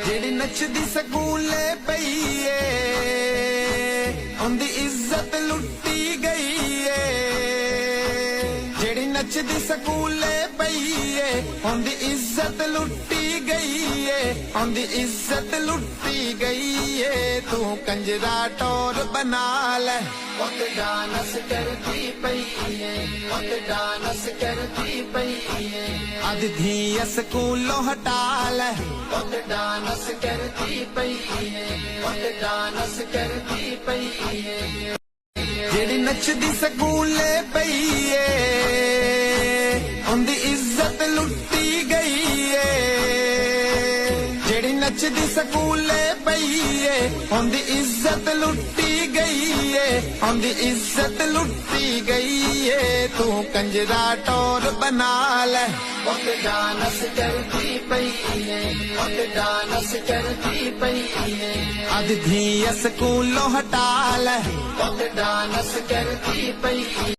जेड़ी नचदी सकूले पई ए उनदी इज्जत लुटी गई ए। जेड़ी नचदी सकूले पई ए उनदी इज्जत लुटी गई ए। उनदी इज्जत लुटी गई ए। तू कंजरा टोर बना ले उत डांस करती पई है। उत डांस करती पई है। अध धिया स्कूलों हटा ले उत डांस करती पई है। उत डांस करती पई है। जेड़ी नचदी सकूले पई है उनदी इज्जत लुटी गई है। जेड़ी नचदी सकूले पई है उनदी इज्जत लुटी गई है। उनदी इज्जत लुटी गई है। तू कंजरा टोर बना ले उत डांस करती पई है। उत डांस करती पई है। अध धिया स्कूलों हटा ले उत डांस करती पई।